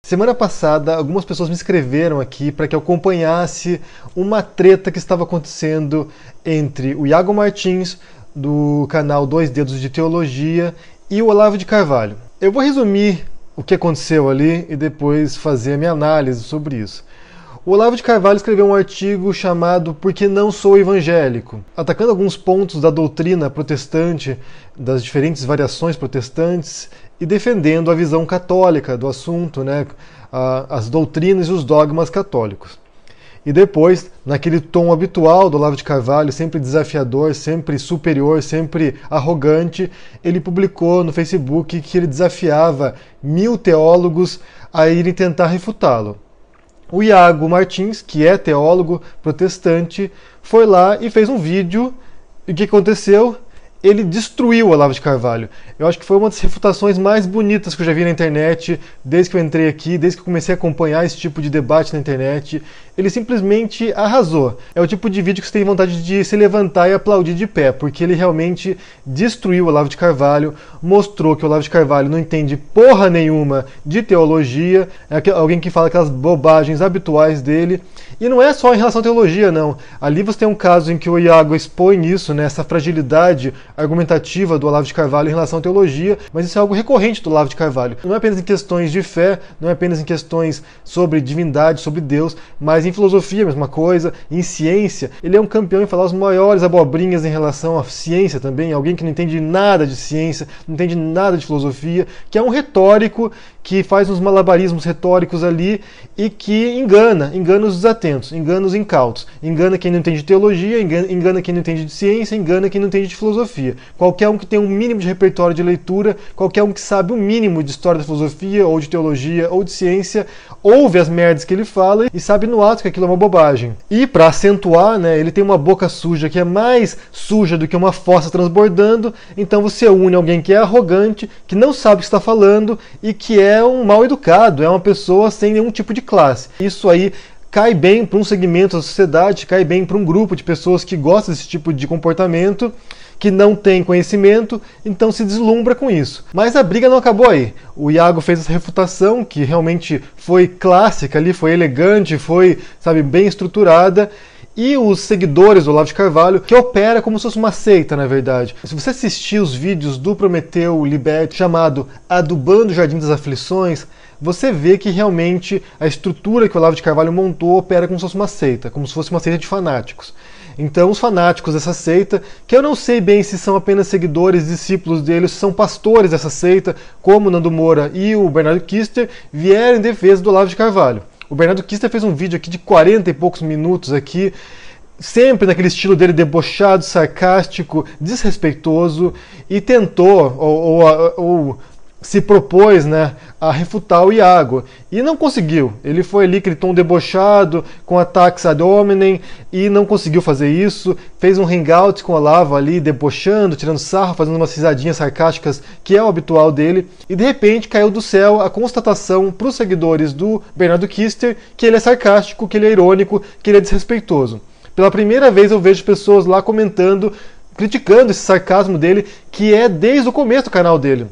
Semana passada, algumas pessoas me escreveram aqui para que eu acompanhasse uma treta que estava acontecendo entre o Iago Martins, do canal Dois Dedos de Teologia, e o Olavo de Carvalho. Eu vou resumir o que aconteceu ali e depois fazer a minha análise sobre isso. O Olavo de Carvalho escreveu um artigo chamado Por que não sou evangélico?, atacando alguns pontos da doutrina protestante, das diferentes variações protestantes, e defendendo a visão católica do assunto, as doutrinas e os dogmas católicos. E depois, naquele tom habitual do Olavo de Carvalho, sempre desafiador, sempre superior, sempre arrogante, ele publicou no Facebook que ele desafiava 1000 teólogos a irem tentar refutá-lo. O Iago Martins, que é teólogo protestante, foi lá e fez um vídeo. E o que aconteceu? Ele destruiu o Olavo de Carvalho. Eu acho que foi uma das refutações mais bonitas que eu já vi na internet, desde que eu entrei aqui, desde que eu comecei a acompanhar esse tipo de debate na internet. Ele simplesmente arrasou. É o tipo de vídeo que você tem vontade de se levantar e aplaudir de pé, porque ele realmente destruiu o Olavo de Carvalho, mostrou que o Olavo de Carvalho não entende porra nenhuma de teologia, é alguém que fala aquelas bobagens habituais dele. E não é só em relação à teologia, não. Ali você tem um caso em que o Iago expõe isso, essa fragilidade argumentativa do Olavo de Carvalho em relação à teologia, mas isso é algo recorrente do Olavo de Carvalho. Não é apenas em questões de fé, não é apenas em questões sobre divindade, sobre Deus, mas em filosofia a mesma coisa, em ciência. Ele é um campeão em falar as maiores abobrinhas em relação à ciência também, alguém que não entende nada de ciência, não entende nada de filosofia, que é um retórico que faz uns malabarismos retóricos ali e que engana os desatentos, engana os incautos, engana quem não entende de teologia, engana quem não entende de ciência, engana quem não entende de filosofia. Qualquer um que tem um mínimo de repertório de leitura, qualquer um que sabe o mínimo de história da filosofia, ou de teologia, ou de ciência, ouve as merdas que ele fala e sabe no ato que aquilo é uma bobagem. E para acentuar, ele tem uma boca suja que é mais suja do que uma fossa transbordando, então você une alguém que é arrogante, que não sabe o que está falando e que é um mal educado, é uma pessoa sem nenhum tipo de classe. Isso aí cai bem para um segmento da sociedade, cai bem para um grupo de pessoas que gostam desse tipo de comportamento, que não tem conhecimento, então se deslumbra com isso. Mas a briga não acabou aí. O Iago fez essa refutação, que realmente foi clássica ali, foi elegante, foi, bem estruturada. E os seguidores do Olavo de Carvalho, que opera como se fosse uma seita, na verdade. Se você assistir os vídeos do Prometeu Liberty, chamado Adubando o Jardim das Aflições, você vê que realmente a estrutura que o Olavo de Carvalho montou opera como se fosse uma seita, como se fosse uma seita de fanáticos. Então os fanáticos dessa seita, que eu não sei bem se são apenas seguidores, discípulos dele, se são pastores dessa seita, como o Nando Moura e o Bernardo Kister, vieram em defesa do Olavo de Carvalho. O Bernardo Kister fez um vídeo aqui de 40 e poucos minutos aqui, sempre naquele estilo dele debochado, sarcástico, desrespeitoso, e tentou, ou se propôs a refutar o Iago. E não conseguiu. Ele foi ali aquele tom debochado, com ataques ad hominem, e não conseguiu fazer isso. Fez um hangout com o Olavo ali, debochando, tirando sarro, fazendo umas risadinhas sarcásticas, que é o habitual dele. E de repente caiu do céu a constatação para os seguidores do Bernardo Kister que ele é sarcástico, que ele é irônico, que ele é desrespeitoso. Pela primeira vez eu vejo pessoas lá comentando, criticando esse sarcasmo dele, que é desde o começo do canal dele.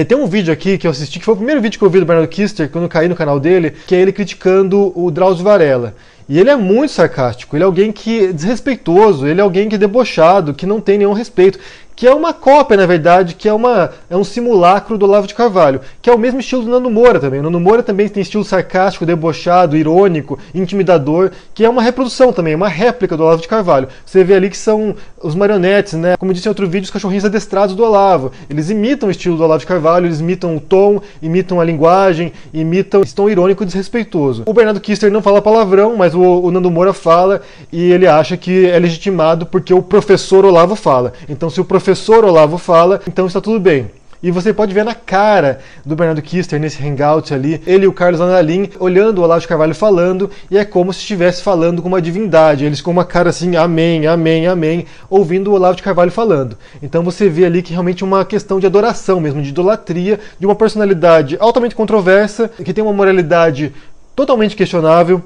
Tem um vídeo aqui que eu assisti, que foi o primeiro vídeo que eu vi do Bernardo Kister, quando eu caí no canal dele, que é ele criticando o Drauzio Varela. E ele é muito sarcástico, ele é alguém que é desrespeitoso, ele é alguém que é debochado, que não tem nenhum respeito, que é uma cópia, na verdade, que é um simulacro do Olavo de Carvalho, que é o mesmo estilo do Nando Moura também. O Nando Moura também tem estilo sarcástico, debochado, irônico, intimidador, que é uma reprodução também, uma réplica do Olavo de Carvalho. Você vê ali que são os marionetes, como eu disse em outro vídeo, os cachorrinhos adestrados do Olavo. Eles imitam o estilo do Olavo de Carvalho, eles imitam o tom, imitam a linguagem, imitam esse tom irônico e desrespeitoso. O Bernardo Kister não fala palavrão, mas o Nando Moura fala, e ele acha que é legitimado porque o professor Olavo fala. Então se o professor Olavo fala, então está tudo bem. E você pode ver na cara do Bernardo Kister nesse hangout ali, ele e o Carlos Analim olhando o Olavo de Carvalho falando, e é como se estivesse falando com uma divindade, eles com uma cara assim, amém, amém, amém, ouvindo o Olavo de Carvalho falando. Então você vê ali que realmente é uma questão de adoração mesmo, de idolatria, de uma personalidade altamente controversa, que tem uma moralidade totalmente questionável.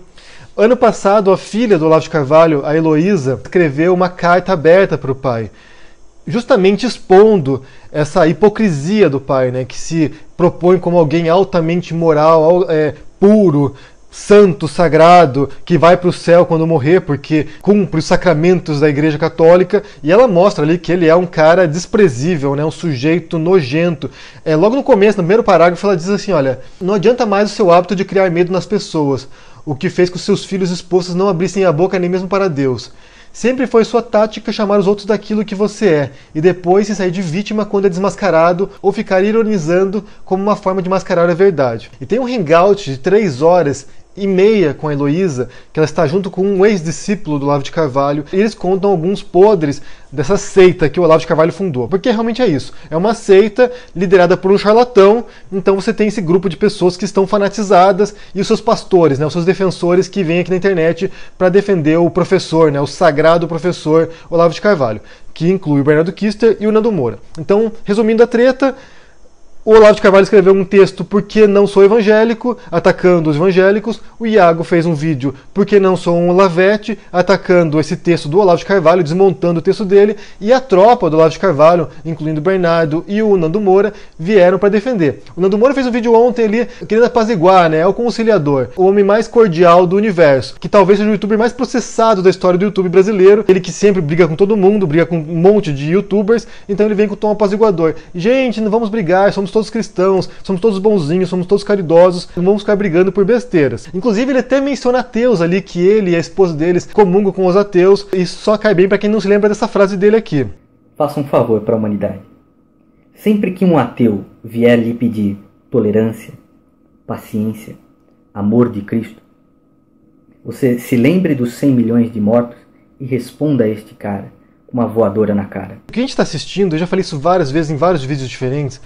Ano passado, a filha do Olavo de Carvalho, a Heloísa, escreveu uma carta aberta para o pai. justamente expondo essa hipocrisia do pai, né, que se propõe como alguém altamente moral, puro, santo, sagrado, que vai para o céu quando morrer porque cumpre os sacramentos da Igreja Católica, e ela mostra ali que ele é um cara desprezível, né, um sujeito nojento. Logo no começo, no primeiro parágrafo, ela diz assim, olha, não adianta mais o seu hábito de criar medo nas pessoas, o que fez com que seus filhos expostos não abrissem a boca nem mesmo para Deus. Sempre foi sua tática chamar os outros daquilo que você é, e depois se sair de vítima quando é desmascarado ou ficar ironizando como uma forma de mascarar a verdade. E tem um hangout de 3 horas e meia com a Heloísa, que ela está junto com um ex-discípulo do Olavo de Carvalho, e eles contam alguns podres dessa seita que o Olavo de Carvalho fundou. Porque realmente é isso, é uma seita liderada por um charlatão, então você tem esse grupo de pessoas que estão fanatizadas, e os seus pastores, né, os seus defensores que vêm aqui na internet para defender o professor, né, o sagrado professor Olavo de Carvalho, que inclui o Bernardo Kister e o Nando Moura. Então, resumindo a treta, o Olavo de Carvalho escreveu um texto Porque Não Sou Evangélico, atacando os evangélicos. O Iago fez um vídeo Porque Não Sou um Olavete, atacando esse texto do Olavo de Carvalho, desmontando o texto dele. E a tropa do Olavo de Carvalho, incluindo o Bernardo e o Nando Moura, vieram para defender. O Nando Moura fez um vídeo ontem ali querendo apaziguar, né? É o conciliador, o homem mais cordial do universo, que talvez seja o youtuber mais processado da história do YouTube brasileiro. Ele que sempre briga com todo mundo, briga com um monte de youtubers, então ele vem com o tom apaziguador. Gente, não vamos brigar, somos todos cristãos, somos todos bonzinhos, somos todos caridosos, não vamos ficar brigando por besteiras. Inclusive ele até menciona ateus ali, que ele e a esposa deles comungam com os ateus, e só cai bem para quem não se lembra dessa frase dele aqui. Faça um favor para a humanidade. Sempre que um ateu vier lhe pedir tolerância, paciência, amor de Cristo, você se lembre dos 100 milhões de mortos e responda a este cara com uma voadora na cara. O que a gente está assistindo, eu já falei isso várias vezes em vários vídeos diferentes,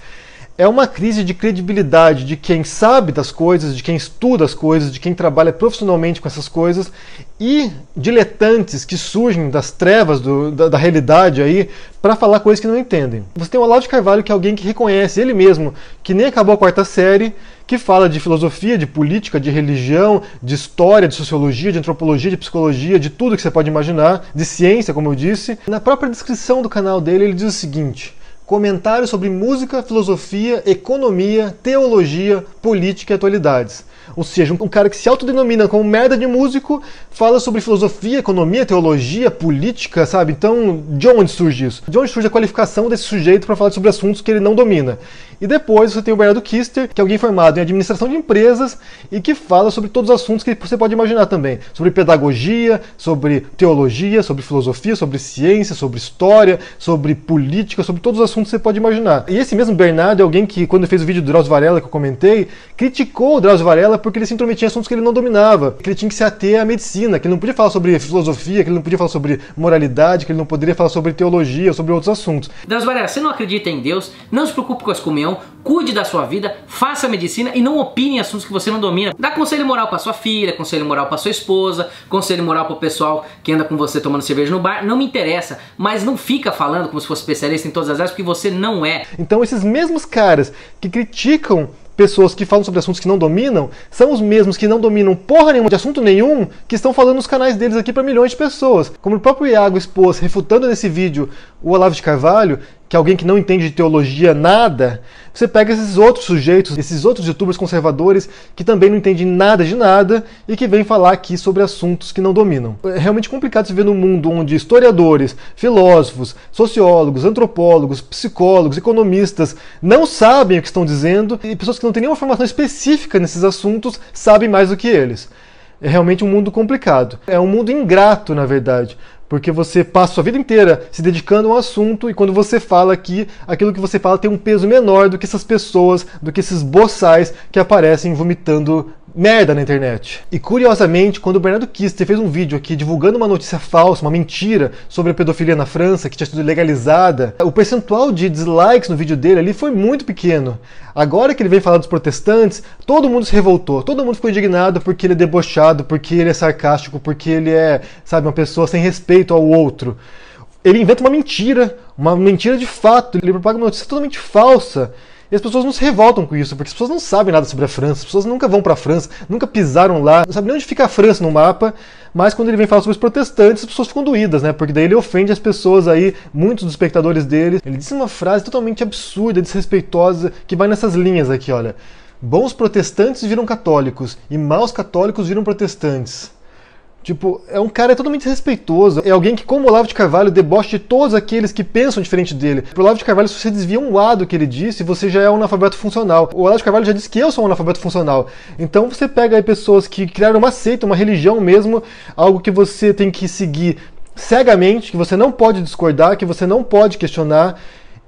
é uma crise de credibilidade de quem sabe das coisas, de quem estuda as coisas, de quem trabalha profissionalmente com essas coisas, e diletantes que surgem das trevas da realidade aí para falar coisas que não entendem. Você tem o Olavo de Carvalho, que é alguém que reconhece ele mesmo, que nem acabou a 4ª série, que fala de filosofia, de política, de religião, de história, de sociologia, de antropologia, de psicologia, de tudo que você pode imaginar, de ciência, como eu disse. Na própria descrição do canal dele, ele diz o seguinte: comentário sobre música, filosofia, economia, teologia, política e atualidades. Ou seja, um cara que se autodenomina como merda de músico, fala sobre filosofia, economia, teologia, política, sabe? Então, de onde surge isso? De onde surge a qualificação desse sujeito para falar sobre assuntos que ele não domina? E depois você tem o Bernardo Kister, que é alguém formado em administração de empresas e que fala sobre todos os assuntos que você pode imaginar também. Sobre pedagogia, sobre teologia, sobre filosofia, sobre ciência, sobre história, sobre política, sobre todos os assuntos que você pode imaginar. E esse mesmo Bernardo é alguém que, quando fez o vídeo do Drauzio Varela que eu comentei, criticou o Drauzio Varela porque ele se intrometia em assuntos que ele não dominava, que ele tinha que se ater à medicina, que ele não podia falar sobre filosofia, que ele não podia falar sobre moralidade, que ele não poderia falar sobre teologia, sobre outros assuntos. Drauzio Varela, você não acredita em Deus, não se preocupe com as comunhão, cuide da sua vida, faça medicina e não opine em assuntos que você não domina. Dá conselho moral para sua filha, conselho moral para sua esposa, conselho moral para o pessoal que anda com você tomando cerveja no bar, não me interessa, mas não fica falando como se fosse especialista em todas as áreas, porque você não é. Então esses mesmos caras que criticam pessoas que falam sobre assuntos que não dominam, são os mesmos que não dominam porra nenhuma de assunto nenhum, que estão falando nos canais deles aqui para milhões de pessoas. Como o próprio Iago expôs, refutando nesse vídeo o Olavo de Carvalho, que é alguém que não entende de teologia nada, você pega esses outros sujeitos, esses outros youtubers conservadores que também não entendem nada de nada e que vêm falar aqui sobre assuntos que não dominam. É realmente complicado se ver num mundo onde historiadores, filósofos, sociólogos, antropólogos, psicólogos, economistas não sabem o que estão dizendo e pessoas que não têm nenhuma formação específica nesses assuntos sabem mais do que eles. É realmente um mundo complicado. É um mundo ingrato, na verdade. Porque você passa a sua vida inteira se dedicando a um assunto e quando você fala aqui, aquilo que você fala tem um peso menor do que essas pessoas, do que esses boçais que aparecem vomitando merda na internet. E curiosamente, quando o Bernardo Kister fez um vídeo aqui divulgando uma notícia falsa, uma mentira sobre a pedofilia na França, que tinha sido legalizada, o percentual de dislikes no vídeo dele ali foi muito pequeno. Agora que ele vem falar dos protestantes, todo mundo se revoltou, todo mundo ficou indignado porque ele é debochado, porque ele é sarcástico, porque ele é, sabe, uma pessoa sem respeito ao outro. Ele inventa uma mentira de fato, ele propaga uma notícia totalmente falsa. E as pessoas não se revoltam com isso, porque as pessoas não sabem nada sobre a França, as pessoas nunca vão para a França, nunca pisaram lá, não sabem nem onde fica a França no mapa, Mas quando ele vem falar sobre os protestantes, as pessoas ficam doídas, né? Porque daí ele ofende as pessoas aí, muitos dos espectadores dele. Ele disse uma frase totalmente absurda, desrespeitosa, que vai nessas linhas aqui, olha. Bons protestantes viram católicos e maus católicos viram protestantes. Tipo, é um cara totalmente desrespeitoso. É alguém que, como o Olavo de Carvalho, debocha de todos aqueles que pensam diferente dele. Pro Olavo de Carvalho, se você desvia um lado que ele disse, você já é um analfabeto funcional. O Olavo de Carvalho já disse que eu sou um analfabeto funcional. Então você pega aí pessoas que criaram uma seita, uma religião mesmo, algo que você tem que seguir cegamente, que você não pode discordar, que você não pode questionar.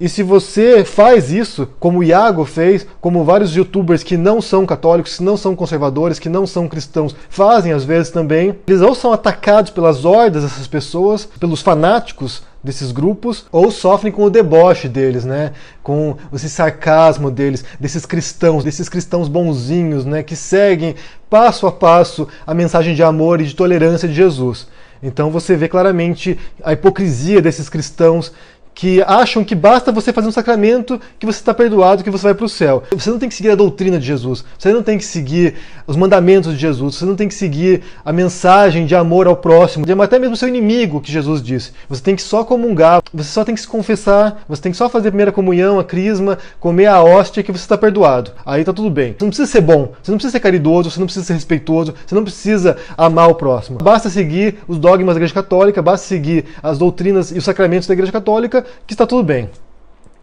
E se você faz isso, como o Iago fez, como vários youtubers que não são católicos, que não são conservadores, que não são cristãos, fazem às vezes também, eles ou são atacados pelas hordas dessas pessoas, pelos fanáticos desses grupos, ou sofrem com o deboche deles, né? Com esse sarcasmo deles, desses cristãos bonzinhos, né? Que seguem passo a passo a mensagem de amor e de tolerância de Jesus. Então você vê claramente a hipocrisia desses cristãos que acham que basta você fazer um sacramento que você está perdoado, que você vai para o céu. Você não tem que seguir a doutrina de Jesus, você não tem que seguir os mandamentos de Jesus, você não tem que seguir a mensagem de amor ao próximo, de amar até mesmo o seu inimigo, que Jesus disse. Você tem que só comungar, você só tem que se confessar, você tem que só fazer a primeira comunhão, a crisma, comer a hóstia, que você está perdoado. Aí tá tudo bem. Você não precisa ser bom, você não precisa ser caridoso, você não precisa ser respeitoso, você não precisa amar o próximo. Basta seguir os dogmas da Igreja Católica, basta seguir as doutrinas e os sacramentos da Igreja Católica, que está tudo bem.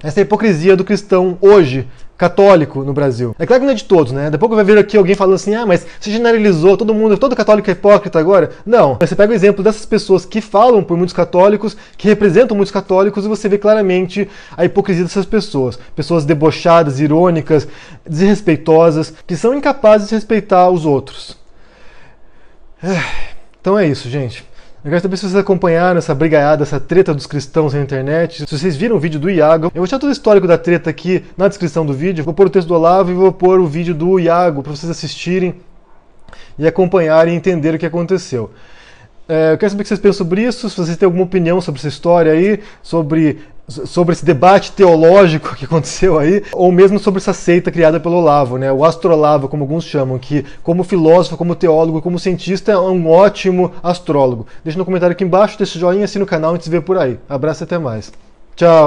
Essa é a hipocrisia do cristão hoje, católico no Brasil. É claro que não é de todos, né? Depois vai vir aqui alguém falando assim, mas você generalizou, todo católico é hipócrita agora? Não. Você pega o exemplo dessas pessoas que falam por muitos católicos, que representam muitos católicos, e você vê claramente a hipocrisia dessas pessoas. Pessoas debochadas, irônicas, desrespeitosas, que são incapazes de respeitar os outros. Então é isso, gente. Eu quero saber se vocês acompanharam essa brigaiada, essa treta dos cristãos na internet. Se vocês viram o vídeo do Iago, eu vou deixar todo o histórico da treta aqui na descrição do vídeo. Vou pôr o texto do Olavo e vou pôr o vídeo do Iago para vocês assistirem e acompanharem e entenderem o que aconteceu. Eu quero saber o que vocês pensam sobre isso, se vocês têm alguma opinião sobre essa história aí, sobre esse debate teológico que aconteceu aí, ou mesmo sobre essa seita criada pelo Olavo, né? O astrolavo, como alguns chamam, que como filósofo, como teólogo, como cientista, é um ótimo astrólogo. Deixa no comentário aqui embaixo, deixa o joinha, assina o canal e a gente se vê por aí. Abraço e até mais. Tchau!